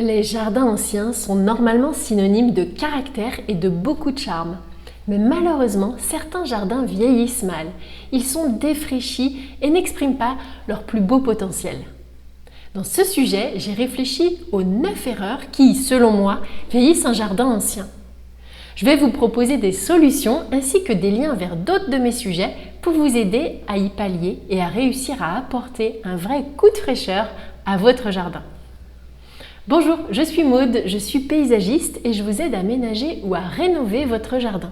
Les jardins anciens sont normalement synonymes de caractère et de beaucoup de charme. Mais malheureusement, certains jardins vieillissent mal. Ils sont défraîchis et n'expriment pas leur plus beau potentiel. Dans ce sujet, j'ai réfléchi aux 9 erreurs qui, selon moi, vieillissent un jardin ancien. Je vais vous proposer des solutions ainsi que des liens vers d'autres de mes sujets pour vous aider à y pallier et à réussir à apporter un vrai coup de fraîcheur à votre jardin. Bonjour, je suis Maude, je suis paysagiste et je vous aide à aménager ou à rénover votre jardin.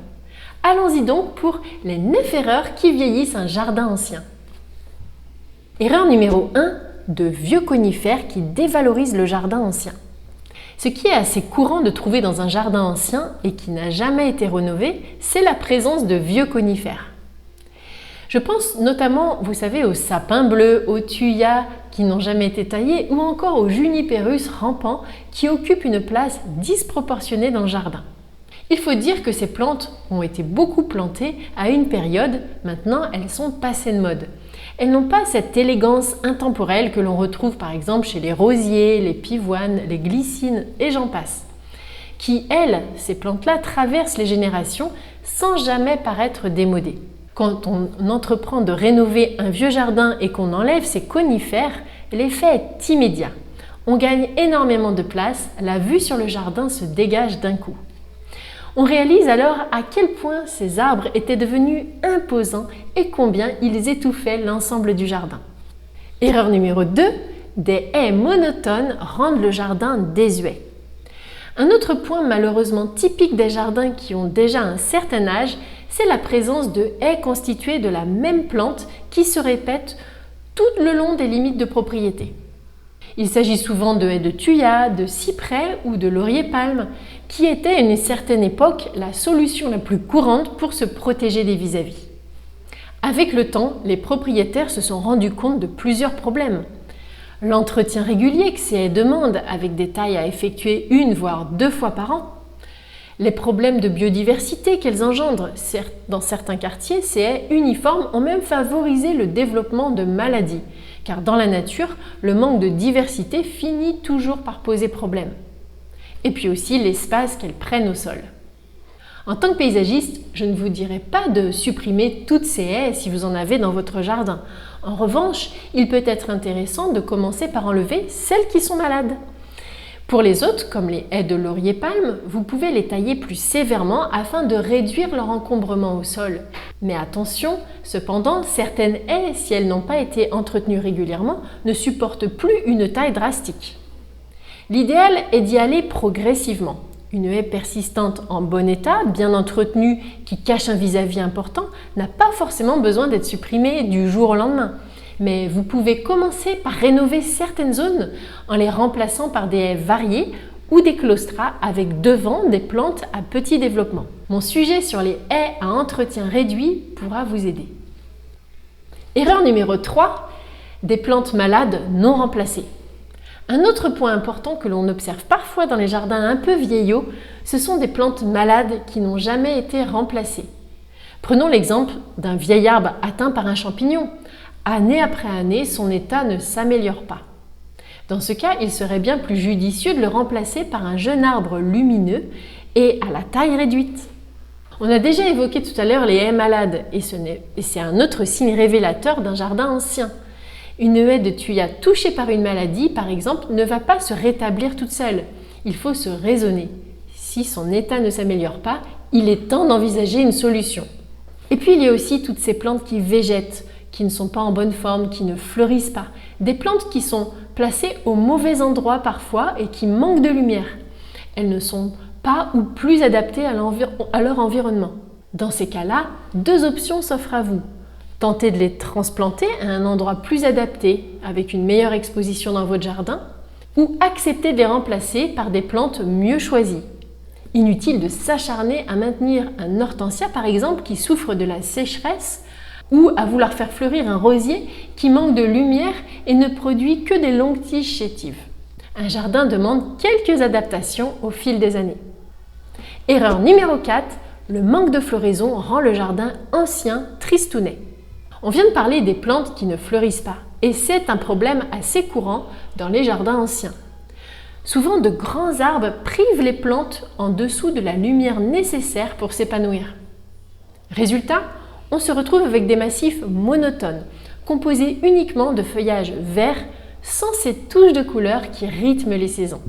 Allons-y donc pour les 9 erreurs qui vieillissent un jardin ancien. Erreur numéro 1, de vieux conifères qui dévalorisent le jardin ancien. Ce qui est assez courant de trouver dans un jardin ancien et qui n'a jamais été rénové, c'est la présence de vieux conifères. Je pense notamment, vous savez, aux sapins bleus, aux thuyas qui n'ont jamais été taillés ou encore aux juniperus rampants qui occupent une place disproportionnée dans le jardin. Il faut dire que ces plantes ont été beaucoup plantées à une période, maintenant elles sont passées de mode. Elles n'ont pas cette élégance intemporelle que l'on retrouve par exemple chez les rosiers, les pivoines, les glycines et j'en passe. Qui, elles, ces plantes-là, traversent les générations sans jamais paraître démodées. Quand on entreprend de rénover un vieux jardin et qu'on enlève ces conifères, l'effet est immédiat. On gagne énormément de place, la vue sur le jardin se dégage d'un coup. On réalise alors à quel point ces arbres étaient devenus imposants et combien ils étouffaient l'ensemble du jardin. Erreur numéro 2, des haies monotones rendent le jardin désuet. Un autre point malheureusement typique des jardins qui ont déjà un certain âge, c'est la présence de haies constituées de la même plante qui se répètent tout le long des limites de propriété. Il s'agit souvent de haies de thuyas, de cyprès ou de laurier-palme, qui étaient à une certaine époque la solution la plus courante pour se protéger des vis-à-vis. Avec le temps, les propriétaires se sont rendus compte de plusieurs problèmes. L'entretien régulier que ces haies demandent, avec des tailles à effectuer 1 voire 2 fois par an. Les problèmes de biodiversité qu'elles engendrent. Dans certains quartiers, ces haies uniformes ont même favorisé le développement de maladies, car dans la nature, le manque de diversité finit toujours par poser problème. Et puis aussi l'espace qu'elles prennent au sol. En tant que paysagiste, je ne vous dirai pas de supprimer toutes ces haies si vous en avez dans votre jardin. En revanche, il peut être intéressant de commencer par enlever celles qui sont malades. Pour les autres, comme les haies de laurier-palme, vous pouvez les tailler plus sévèrement afin de réduire leur encombrement au sol. Mais attention, cependant, certaines haies, si elles n'ont pas été entretenues régulièrement, ne supportent plus une taille drastique. L'idéal est d'y aller progressivement. Une haie persistante en bon état, bien entretenue, qui cache un vis-à-vis important, n'a pas forcément besoin d'être supprimée du jour au lendemain. Mais vous pouvez commencer par rénover certaines zones en les remplaçant par des haies variées ou des claustras avec devant des plantes à petit développement. Mon sujet sur les haies à entretien réduit pourra vous aider. Erreur numéro 3, des plantes malades non remplacées. Un autre point important que l'on observe parfois dans les jardins un peu vieillots, ce sont des plantes malades qui n'ont jamais été remplacées. Prenons l'exemple d'un vieil arbre atteint par un champignon. Année après année, son état ne s'améliore pas. Dans ce cas, il serait bien plus judicieux de le remplacer par un jeune arbre lumineux et à la taille réduite. On a déjà évoqué tout à l'heure les haies malades et c'est un autre signe révélateur d'un jardin ancien. Une haie de thuya touchée par une maladie, par exemple, ne va pas se rétablir toute seule. Il faut se raisonner. Si son état ne s'améliore pas, il est temps d'envisager une solution. Et puis il y a aussi toutes ces plantes qui végètent, qui ne sont pas en bonne forme, qui ne fleurissent pas. Des plantes qui sont placées au mauvais endroit parfois et qui manquent de lumière. Elles ne sont pas ou plus adaptées à leur environnement. Dans ces cas-là, 2 options s'offrent à vous. Tentez de les transplanter à un endroit plus adapté, avec une meilleure exposition dans votre jardin, ou acceptez de les remplacer par des plantes mieux choisies. Inutile de s'acharner à maintenir un hortensia par exemple qui souffre de la sécheresse ou à vouloir faire fleurir un rosier qui manque de lumière et ne produit que des longues tiges chétives. Un jardin demande quelques adaptations au fil des années. Erreur numéro 4, le manque de floraison rend le jardin ancien tristounet. On vient de parler des plantes qui ne fleurissent pas et c'est un problème assez courant dans les jardins anciens. Souvent, de grands arbres privent les plantes en dessous de la lumière nécessaire pour s'épanouir. Résultat, on se retrouve avec des massifs monotones, composés uniquement de feuillage vert, sans ces touches de couleur qui rythment les saisons.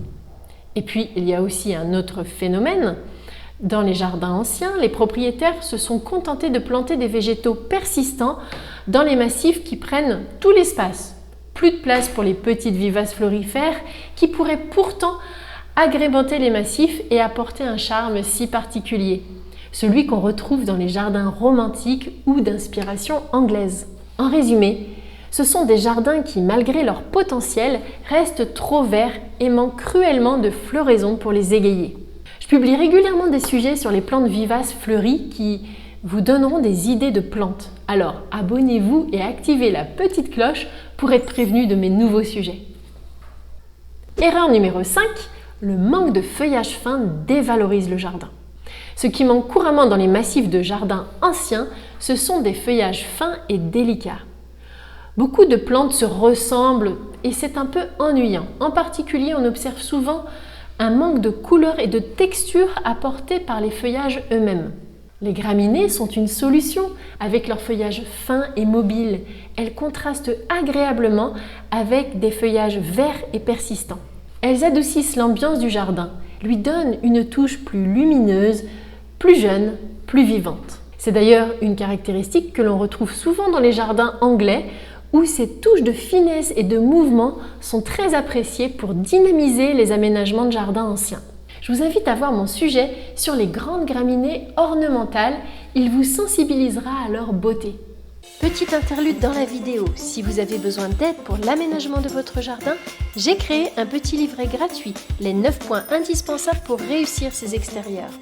Et puis, il y a aussi un autre phénomène. Dans les jardins anciens, les propriétaires se sont contentés de planter des végétaux persistants dans les massifs qui prennent tout l'espace. Plus de place pour les petites vivaces florifères qui pourraient pourtant agrémenter les massifs et apporter un charme si particulier, celui qu'on retrouve dans les jardins romantiques ou d'inspiration anglaise. En résumé, ce sont des jardins qui, malgré leur potentiel, restent trop verts et manquent cruellement de floraison pour les égayer. Je publie régulièrement des sujets sur les plantes vivaces fleuries qui vous donneront des idées de plantes. Alors abonnez-vous et activez la petite cloche pour être prévenu de mes nouveaux sujets. Erreur numéro 5, le manque de feuillage fin dévalorise le jardin. Ce qui manque couramment dans les massifs de jardins anciens, ce sont des feuillages fins et délicats. Beaucoup de plantes se ressemblent et c'est un peu ennuyant. En particulier, on observe souvent un manque de couleur et de texture apporté par les feuillages eux-mêmes. Les graminées sont une solution avec leur feuillage fin et mobile. Elles contrastent agréablement avec des feuillages verts et persistants. Elles adoucissent l'ambiance du jardin, lui donnent une touche plus lumineuse, plus jeune, plus vivante. C'est d'ailleurs une caractéristique que l'on retrouve souvent dans les jardins anglais où ces touches de finesse et de mouvement sont très appréciées pour dynamiser les aménagements de jardins anciens. Je vous invite à voir mon sujet sur les grandes graminées ornementales, il vous sensibilisera à leur beauté. Petite interlude dans la vidéo, si vous avez besoin d'aide pour l'aménagement de votre jardin, j'ai créé un petit livret gratuit, les 9 points indispensables pour réussir ses extérieurs.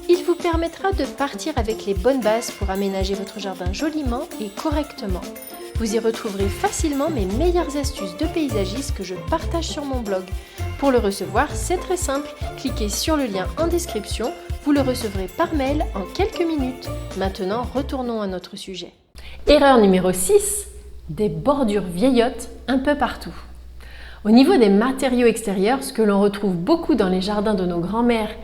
Il vous permettra de partir avec les bonnes bases pour aménager votre jardin joliment et correctement. Vous y retrouverez facilement mes meilleures astuces de paysagiste que je partage sur mon blog. Pour le recevoir, c'est très simple, cliquez sur le lien en description, vous le recevrez par mail en quelques minutes. Maintenant, retournons à notre sujet. Erreur numéro 6, des bordures vieillottes un peu partout. Au niveau des matériaux extérieurs, ce que l'on retrouve beaucoup dans les jardins de nos grands-mères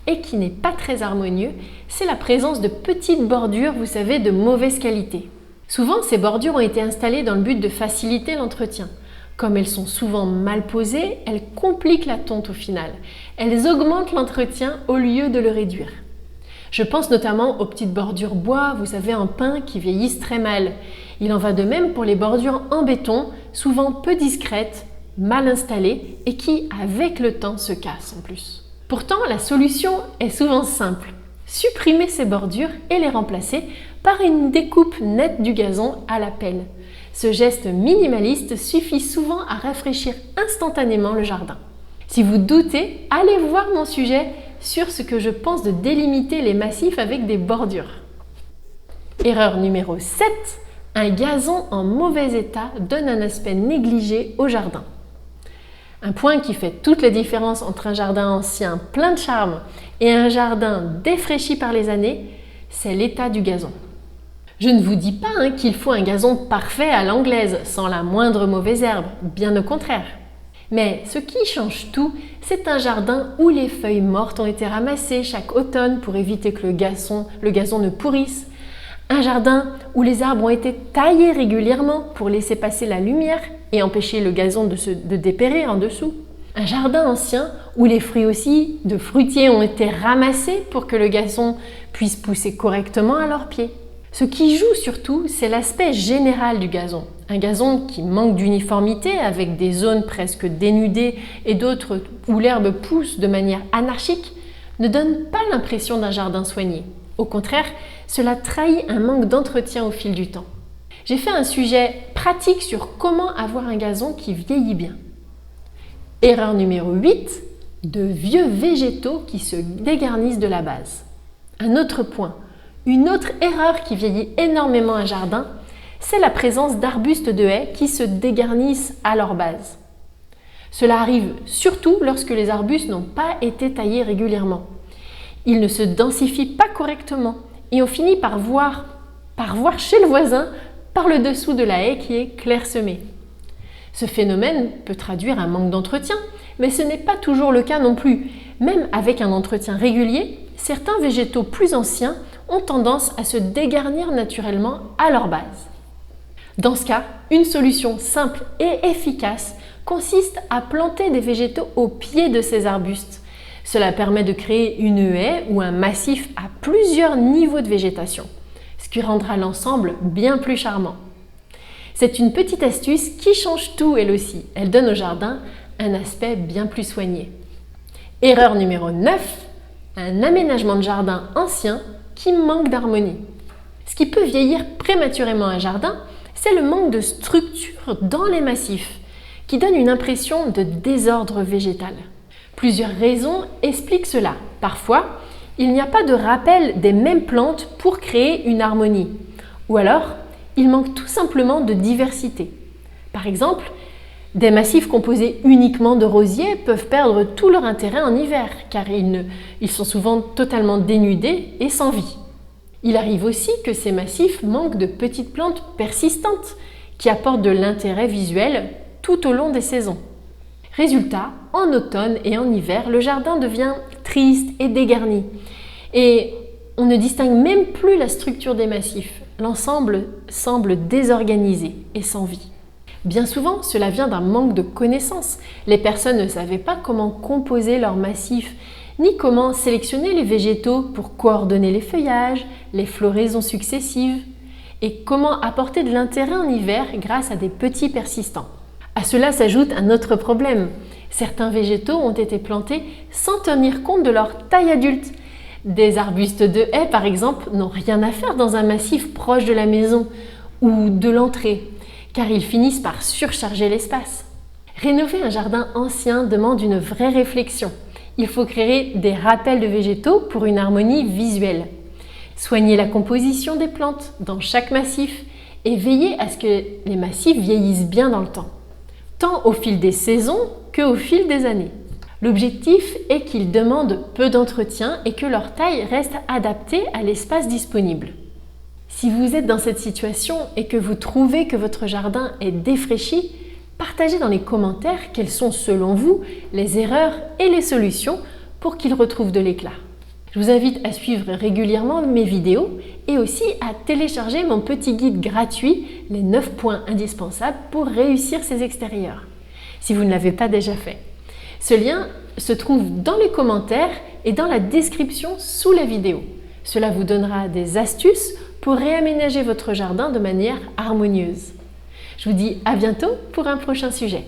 et qui n'est pas très harmonieux, c'est la présence de petites bordures, vous savez, de mauvaise qualité. Souvent, ces bordures ont été installées dans le but de faciliter l'entretien. Comme elles sont souvent mal posées, elles compliquent la tonte au final. Elles augmentent l'entretien au lieu de le réduire. Je pense notamment aux petites bordures bois, vous savez, en pin, qui vieillissent très mal. Il en va de même pour les bordures en béton, souvent peu discrètes, mal installées et qui, avec le temps, se cassent en plus. Pourtant, la solution est souvent simple. Supprimer ces bordures et les remplacer par une découpe nette du gazon à la pelle. Ce geste minimaliste suffit souvent à rafraîchir instantanément le jardin. Si vous doutez, allez voir mon sujet sur ce que je pense de délimiter les massifs avec des bordures. Erreur numéro 7, un gazon en mauvais état donne un aspect négligé au jardin. Un point qui fait toute la différence entre un jardin ancien plein de charme et un jardin défraîchi par les années, c'est l'état du gazon. Je ne vous dis pas qu'il faut un gazon parfait à l'anglaise, sans la moindre mauvaise herbe, bien au contraire. Mais ce qui change tout, c'est un jardin où les feuilles mortes ont été ramassées chaque automne pour éviter que le gazon ne pourrisse. Un jardin où les arbres ont été taillés régulièrement pour laisser passer la lumière et empêcher le gazon de dépérir en dessous. Un jardin ancien où les fruits aussi de fruitiers ont été ramassés pour que le gazon puisse pousser correctement à leurs pieds. Ce qui joue surtout, c'est l'aspect général du gazon. Un gazon qui manque d'uniformité avec des zones presque dénudées et d'autres où l'herbe pousse de manière anarchique ne donne pas l'impression d'un jardin soigné. Au contraire, cela trahit un manque d'entretien au fil du temps. J'ai fait un sujet pratique sur comment avoir un gazon qui vieillit bien. Erreur numéro 8, de vieux végétaux qui se dégarnissent de la base. Un autre point, une autre erreur qui vieillit énormément un jardin, c'est la présence d'arbustes de haies qui se dégarnissent à leur base. Cela arrive surtout lorsque les arbustes n'ont pas été taillés régulièrement. Ils ne se densifient pas correctement et on finit par voir chez le voisin par le dessous de la haie qui est clairsemée. Ce phénomène peut traduire un manque d'entretien, Mais ce n'est pas toujours le cas non plus. Même avec un entretien régulier, certains végétaux plus anciens ont tendance à se dégarnir naturellement à leur base. Dans ce cas, une solution simple et efficace consiste à planter des végétaux au pied de ces arbustes. Cela permet de créer une haie ou un massif à plusieurs niveaux de végétation, ce qui rendra l'ensemble bien plus charmant. C'est une petite astuce qui change tout elle aussi. Elle donne au jardin un aspect bien plus soigné. Erreur numéro 9, un aménagement de jardin ancien qui manque d'harmonie. Ce qui peut vieillir prématurément un jardin, c'est le manque de structure dans les massifs, qui donne une impression de désordre végétal. Plusieurs raisons expliquent cela. Parfois, il n'y a pas de rappel des mêmes plantes pour créer une harmonie. Ou alors, il manque tout simplement de diversité. Par exemple, des massifs composés uniquement de rosiers peuvent perdre tout leur intérêt en hiver, car ils sont souvent totalement dénudés et sans vie. Il arrive aussi que ces massifs manquent de petites plantes persistantes qui apportent de l'intérêt visuel tout au long des saisons. Résultat, en automne et en hiver, le jardin devient triste et dégarni. Et on ne distingue même plus la structure des massifs. L'ensemble semble désorganisé et sans vie. Bien souvent, cela vient d'un manque de connaissances. Les personnes ne savaient pas comment composer leur massif, ni comment sélectionner les végétaux pour coordonner les feuillages, les floraisons successives, et comment apporter de l'intérêt en hiver grâce à des petits persistants. À cela s'ajoute un autre problème. Certains végétaux ont été plantés sans tenir compte de leur taille adulte. Des arbustes de haies, par exemple, n'ont rien à faire dans un massif proche de la maison ou de l'entrée, car ils finissent par surcharger l'espace. Rénover un jardin ancien demande une vraie réflexion. Il faut créer des rappels de végétaux pour une harmonie visuelle. Soigner la composition des plantes dans chaque massif et veiller à ce que les massifs vieillissent bien dans le temps, tant au fil des saisons qu'au fil des années. L'objectif est qu'ils demandent peu d'entretien et que leur taille reste adaptée à l'espace disponible. Si vous êtes dans cette situation et que vous trouvez que votre jardin est défraîchi, partagez dans les commentaires quelles sont selon vous les erreurs et les solutions pour qu'il retrouve de l'éclat. Je vous invite à suivre régulièrement mes vidéos et aussi à télécharger mon petit guide gratuit, les 9 points indispensables pour réussir ses extérieurs, si vous ne l'avez pas déjà fait. Ce lien se trouve dans les commentaires et dans la description sous la vidéo. Cela vous donnera des astuces pour réaménager votre jardin de manière harmonieuse. Je vous dis à bientôt pour un prochain sujet.